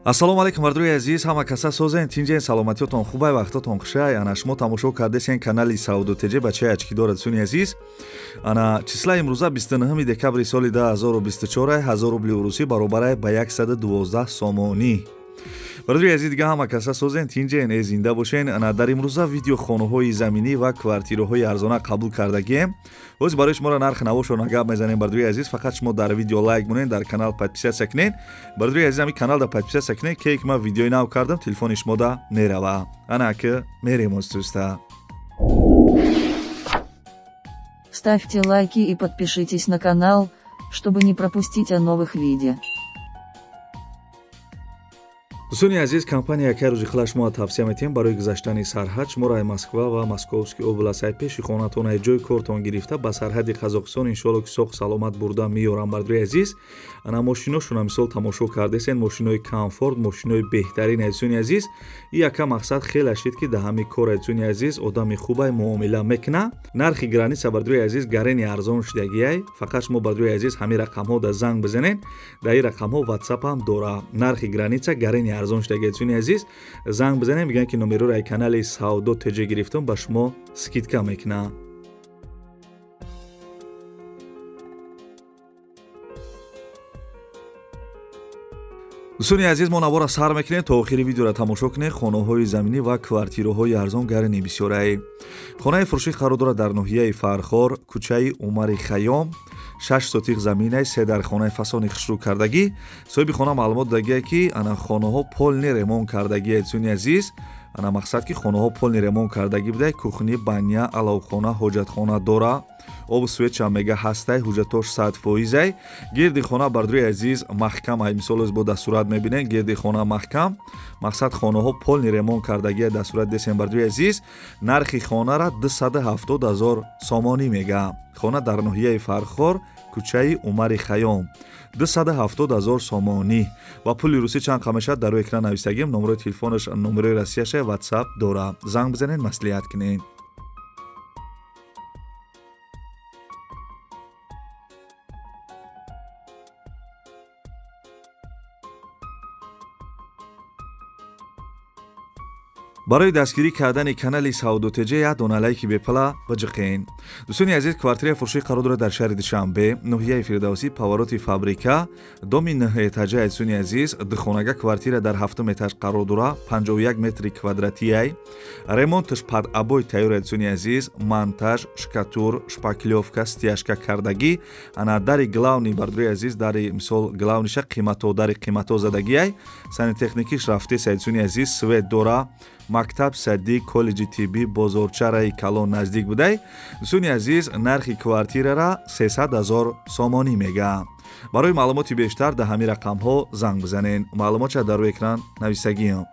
ассалому алайкум мардуи азиз, ҳама каса созен тинҷен саломатиётон хубай вақтотон хушай. Ана шумо тамошо кардесен канали Сауду ТЖ бачаи ачкидор суни азиз. Ана числа имрӯза 29 декабри соли 2024 1000 рубли урусӣ баробар ба 112 сомонӣ. Бардуи азиз дига ҳама каса созен тинҷен зинда бошен. Ана дар имрӯза видео хонаҳои заминӣ ва квартираҳои арзона қабул кардагием. ҳоз барои шуморо нархи навошона гап мезанем. Бардуи азиз фақат шумо дар видео лайк монен, дар канал подписатсия кунен. Бардуи азиз ҳами каналда подписатсия кунен ки ма видеои нав кардам телефони шумода мерава. Ана ки мерем устуста. Ставьте лайки и подпишитесь на канал, чтобы не пропустить о новых видео. дӯстони азиз, компания яке рӯзи хила шумо тавсия метиҳем барои гузаштани сарҳад шуморо Москва ва Московский област пеши хонатон ҷои кортон гирифта ба сарҳади Қазоқистон иншоалло ки соғ саломат бурда меёрам. Бардуи азиз, ана мошиношуна мисол тамошо кардесен, мошинои комфорт, мошинои беҳтарин дӯстони азиз. И яка мақсад хеле шид ки да ҳами кор дӯстони азиз одами хубай муомила мекуна. Нархи граница бардуи азиз гарени арзон шудагиай. Фақат шумо бардуи азиз ҳами рақамҳо да занг бизанен. Да ин рақамҳо WhatsApp ҳам дора. Нархи граница гарени арзон шудагиай дӯстони азиз. Занг бизанен, мегӯян ки номероро ай канали Сауду ТЖ гирифтам ба шумо скидка мекуна. дӯстони азиз, мо навора сар мекунем то охири видеоро тамошо кунем. хонаҳои заминӣ ва квартираҳои арзон гарани бисёрае. хонаи фурӯши қарор дорад дар ноҳияи Фархор, кӯчаи Умари Хайём. 6 сотиқ заминаи 3 дар хонаи фасони хушрӯ кардагӣ. соҳиби хона маълумот додагиае ки ана хонаҳо полни ремонт кардагие дӯстони азиз. ана мақсад ки хонаҳо полни ремонт кардагӣ будай, кухни, баня, аловхона, ҳоҷатхона дора. обу свеча мега ҳастай, ҳуҷҷатош 100%. гирди хона бардуи азиз маҳкам ай мисол бо дастурат мебинен, гирди хона маҳкам. мақсад хонаҳо полни ремонт кардагия дастурат десен бардуи азиз. нархи хонара 270 000 сомонӣ мега. хона дар ноҳияи Фархор, кӯчаи Умари Хайём. 270 000 сомонӣ. ва пули русӣ чанд қамешад дар рӯи экран нависагим. номерои телефонаш, номерои Россияш WhatsApp дора. занг бизанен, маслиҳат кунен. барои дастгирӣ кардани канали Сауду ТЖ як дона лайки бепла баҷиқен. дӯстони азиз, квартираи фурӯшӣ қарор дорад дар шаҳри Душанбе, ноҳияи Фирдавсӣ, повороти фабрика, доми 9 этажа. дӯстони азиз, духонага квартира дар 7 этаж қарор дорад, 51 метри квадратияй. ремонташ пад абой тайёр дӯстони азиз, монтаж, шкатур, шпаклёвка, стяжка кардагӣ. ана дари главни бардуи азиз, дари мисол главниша қимато, дари қимато задагияй. санитехникиш рафтеса дӯстони азиз, свет дора. мактаб саддӣ, коллеҷи тиббӣ, бозорча раи калон наздик будай. дӯстони азиз, нархи квартирара 300 000 сомонӣ мега. барои маълумоти бештар да ҳами рақамҳо занг бизанен. маълумотша дар рӯи экран нависагиам.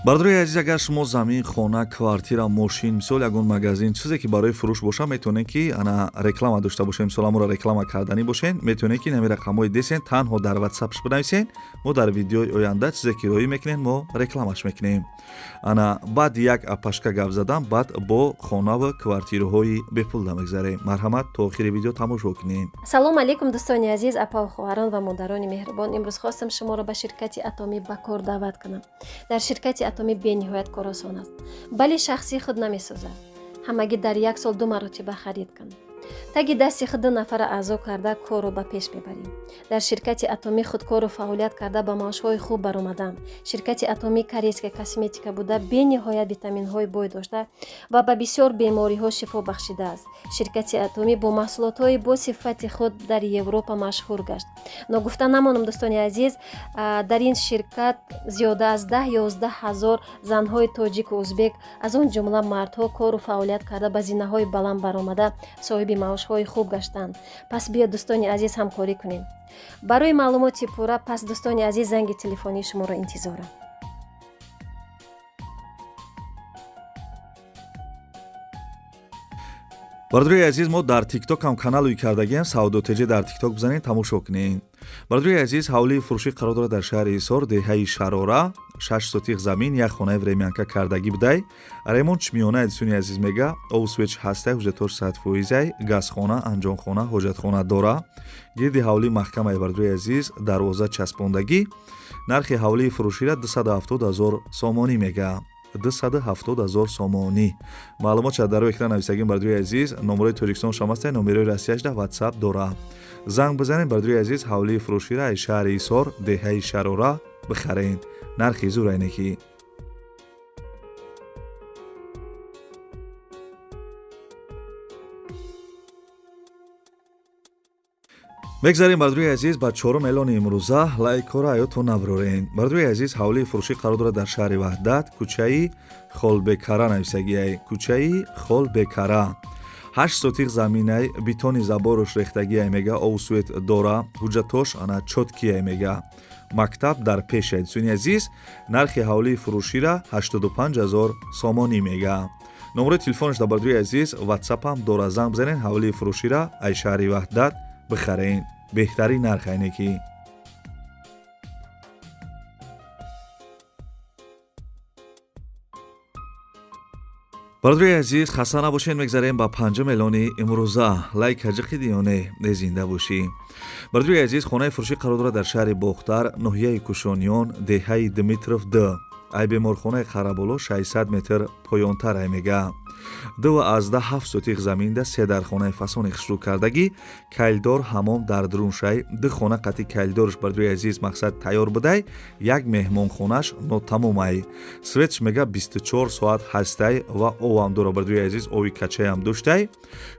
бардуи азиз, агар шумо замин, хона, квартира, мошин, мисол ягон магазин, чизе ки барои фурӯш боша, метавонед ки ана реклама дошта бошем, мисол аморо реклама кардани бошен, метавонед ки нами рақамҳои десен танҳо дар WhatsAppш бинависен. мо дар видеои оянда чизе ки роӣ мекунем, мо рекламаш мекунем. ана баъд як апашка гап задам, баъд бо хона ва квартираҳои бепулда мегзарем. марҳамат, то охири видео тамошо кунем. салому алайкум дӯстони азиз, апа хоҳарон ва модарони меҳрубон. имрӯз хостам шуморо ба ширкати Атоми ба кор даъват кунам. дар ширкати Атоми бениҳоят кор осон аст. бале шахсӣ худ намесозад. ҳамагӣ дар як сол 2 маротиба харид кун. таги дасти худ 2 нафара аъзо карда корро ба пеш мебарем. дар ширкати Атоми худкору фаъолият карда ба маошҳои хуб баромадам. ширкати Атоми корейска косметика буда бениҳоят витаминҳои бой дошта ва ба бисёр бемориҳо шифо бахшидааст. ширкати Атоми бо маҳсулотҳои бо сифати худ дар Европа машҳур гашт. ногуфта намонам дӯстони азиз, дар ин ширкат зиёда аз 10-11 ҳазор занҳои тоҷику узбек, аз он ҷумла мардҳо кору фаъолият карда ба зинаҳои баланд баромада соҳиби маошҳои хуб гаштанд. пас биё дӯстони азиз ҳамкорӣ кунем. барои маълумоти пурра пас дӯстони азиз занги телефонии шуморо интизорам. бардуи азиз, мо дар TikTok ҳам каналои кардагием. Сауду ТЖ дар TikTok бизанед, тамошо кунед. бардӯи азиз, ҳавлии фурӯшӣ қарор дорад дар шаҳри Ҳисор, деҳаи Шарора. 6 сотиқ замин, як хонаи времянка кардагӣ будай. Ремонт чимиёна эдисони азиз мега, овсвеч ҳастай, ҳуҷҷатор 100%, газхона, анҷомхона, ҳоҷатхона дора. Гирди ҳавлӣ маҳкамаи бардӯи азиз, дарвоза часпондагӣ. нархи ҳавлии фурӯширо 270 000 сомонӣ мега. 270 000 сомонӣ. маълумот шуд дар экран нависагим бардӯи азиз, номерои Тоҷикистон шамастай, номерои Россияшда WhatsApp дора. занг бизанед бардӯи азиз, ҳавлии фурӯширо аз шаҳри Ҳисор, деҳаи Шарора бихарен. нархи зур айнекӣ. мегзарем бардӯи азиз ба чорум эълони имрӯза. лайкҳоро аётон набурорен. бардӯи азиз, ҳавлии фурӯшӣ қарор дорад дар шаҳри Ваҳдат, кӯчаи Холбекара нависагиай. кӯчаи Холбекара. 8 сотиқ заминай, битони забораш рехтагиай мега, овсвет дора, ҳуҷҷатош ана чоткиай мега. мактаб дар пеш эдисони азиз, нархи ҳавлии фурӯширо 85 000 сомонӣ мега. номерои телефонаш дар бардӯи азиз, WhatsApp-ам дора. занг бизанен, ҳавлии фурӯширо аз шаҳри Ваҳдат бихарен. беҳтарин нарх айнекӣ. бардӯи азиз, хаста набошед. мегзарем ба панҷум эълони имрӯза. лайк ҳаҷиқиди ё не, зинда бошӣ. бардӯи азиз, хонаи фурӯшӣ қарор дорад дар шаҳри Бохтар, ноҳияи Кушониён, деҳаи Димитров Д. ай беморхонаи Хараболо 600 метр поёнтар ай мега. 2,7 сотиқ заминда 3 дархонаи фасони хишрӯ кардагӣ, кайлдор ҳамом дар Друншай, 2 хона қатъи кайлдораш бардӯи азиз мақсад тайёр будай, як меҳмонхонаш нотамомай. светш мега 24 соат ҳастай ва овам дора бардӯи азиз, ови качаям доштай.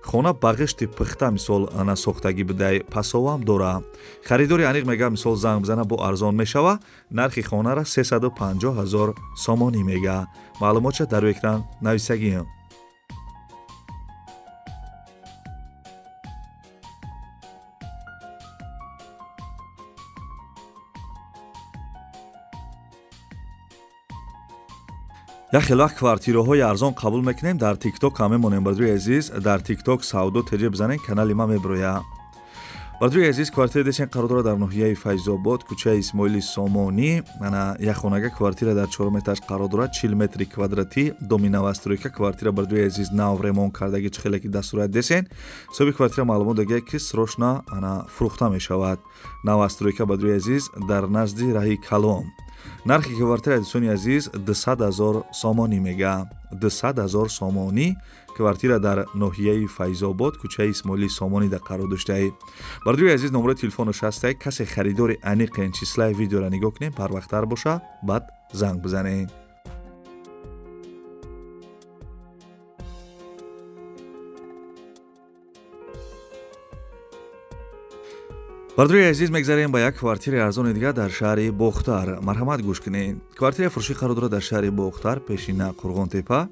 хона ба ғишти пухта мисол насохтагӣ будай, пасовам дора. харидори аниқ мега мисол занг бизана бо арзон мешава. нархи хонара 350 000 сомонӣ мега. маълумотша дар экран нависагием. як хел вақт квартираҳои арзон қабул мекунем. дар TikTok ҳам мемонем бардӯи азиз. дар TikTok савдо теҷе бизанен, канали ма мебироя. бардӯи азиз, квартира десен қарор дорад дар ноҳияи Файзобод, кӯчаи Исмоили Сомонӣ. ана як хонага квартира дар 4 этаж қарор дорад, 40 метри квадратӣ, доми новостройка. квартира бардӯи азиз нав ремонт кардаги чихеле ки дастурат десен. соҳиби квартира маълумот додааст ки срочно ана фурӯхта мешавад. новостройка бардӯи азиз дар назди раҳи Калон. нархи квартира эдисони азиз 200 000 сомонӣ мега. 200 000 сомонӣ. квартира дар ноҳияи Файзобод, кӯчаи Исмоили Сомонӣ да қарор доштаед. бардӯи азиз, номерои телефонош ҳастаи касе харидори аниқен, числаи видеоро нигоҳ кунем, барвақттар боша, баъд занг бизанен. бардӯи азиз, мегзарем ба як квартираи арзони дигар дар шаҳри Бохтар. марҳамат гӯш кунед. квартираи фурӯшӣ қарор дорад дар шаҳри Бохтар, пешина Қурғонтепа.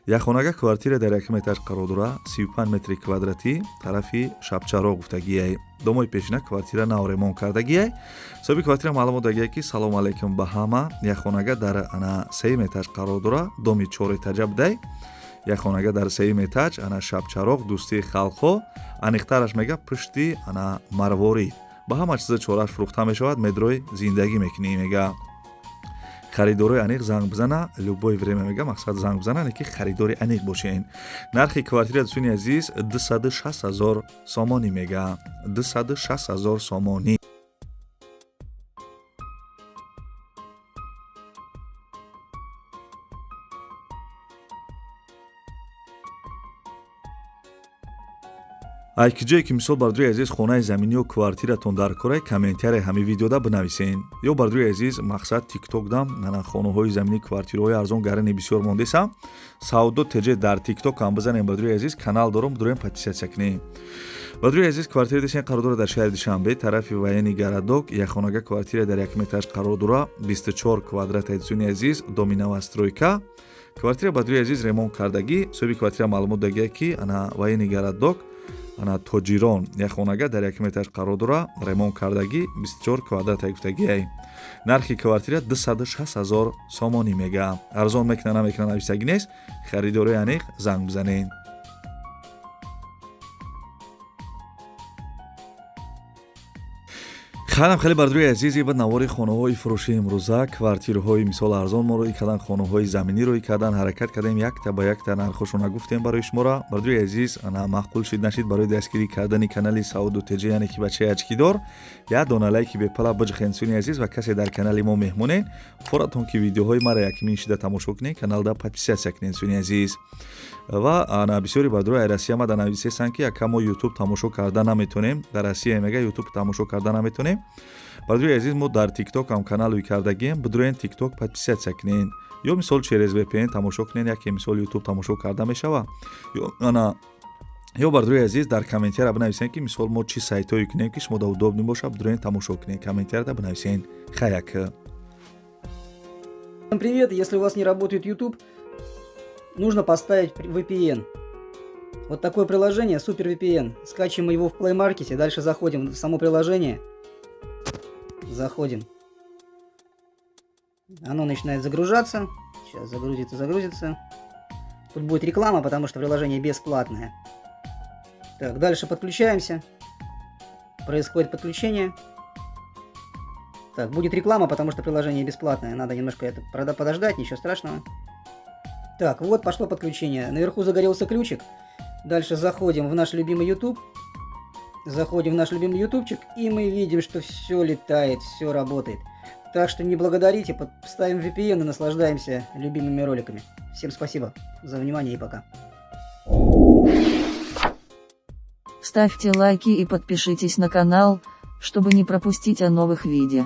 якхонага квартира дар 1 этаж қарор дорад, 35 метри квадратӣ, тарафи шабчароғ гуфтагиай. домои пешина квартира нав ремонт кардагиай. соҳиби квартира маълумот додааст ки салому алайкум ба ҳама. якхонага дар ана 3 этаж қарор дорад, доми 4 этажа будай. якхонага дар 3 этаж, ана шабчароғ, дӯстии халқҳо. аниқтараш мега пушти ана марворид. ба ҳама чиза чораш фурӯхта мешавад, медрои зиндагӣ мекунӣ мега. харидорои аниқ занг бизана, любое время мега мақсад занг бизана, не ки харидори аниқ бошен. нархи квартира дӯстони азиз 260 000 сомонӣ мега. 260 000 сомонӣ. айки ҷое ки мисол бардӯи азиз хонаи заминӣ ё квартиратон дар кора, комментарияи ҳамин видеода бинависен. ё бардӯи азиз мақсад TikTok дам нана хонаҳои заминӣ, квартираҳои арзон гарани бисёр мондесам. савдо теҷе дар TikTok ҳам бизанем бардӯи азиз, канал дорам, бидурем патисятсия кунем. бардӯи азиз, квартира десен қарор дорад дар шаҳри Душанбе, тарафи военни Гарадок. якхонага квартира дар 1 этаж қарор дорад, 24 квадрат эдисони азиз, доми новостройка. квартира бардӯи азиз ремонт кардагӣ. соҳиби квартира маълумот додааст ки ана военни Гарадок, ана тоҷирон, якхонага дар 1 этаж қарор дорад, ремонт кардагӣ, 24 квадрат гуфтагиай. нархи квартира 260 000 сомонӣ мега. арзон мекуна намекуна нависагӣ нест. харидорои аниқ занг бизанен. خانم خیلی بردروی عزیزی بعد نواری خانه‌های فروشی امروزه کвартираهای مثال ارزان ما روی کردن خانه‌های زمینی روی کردن حرکت کردیم یک تا با یک تا نرخشون گفتیم برای شما را بردروی عزیز انا معقول شید نشید برای دستگیری کردن کانال سعود و تجی یعنی که بچه اچکیدار یا دونه لایک به پلا بجخین سونی عزیز و کسی در کانال ما مهمونین فوراتون که ویدیوهای ما را یکی شده تماشا کنین کانال دا подписаться کنین سونی عزیز و انا بسیاری بردروی رسیا ما در نویسن که کما یوتیوب تماشا کردن نمیتونیم در رسیا میگه یوتیوب تماشا کردن نمیتونیم бардруи азиз мо дар тикток ҳам каналои кардагием бидурен тикток подписатсия кунен ё мисол через VPN тамошо кунен яке мисол ютуб тамошо карда мешава ё бардруи азиз дар комментария бинависен ки мисол мо чӣ сайтҳое кунем ки шумода удобни боша бидурен тамошо кунен комментарияда бинависен хаяк. Всем привет! Если у вас не работает YouTube, нужно поставить VPN. Вот такое приложение, Super VPN. Скачиваем его в Play Market, дальше заходим в само приложение. Заходим. Оно начинает загружаться. Сейчас загрузится. Тут будет реклама, потому что приложение бесплатное. Так, дальше подключаемся. Происходит подключение. Так, будет реклама, потому что приложение бесплатное. Надо немножко это подождать, ничего страшного. Так, вот пошло подключение. Наверху загорелся ключик. Дальше заходим в наш любимый YouTube. Заходим в наш любимый ютубчик, и мы видим, что все летает, все работает. Так что не благодарите, ставим VPN и наслаждаемся любимыми роликами. Всем спасибо за внимание и пока. Ставьте лайки и подпишитесь на канал, чтобы не пропустить о новых видео.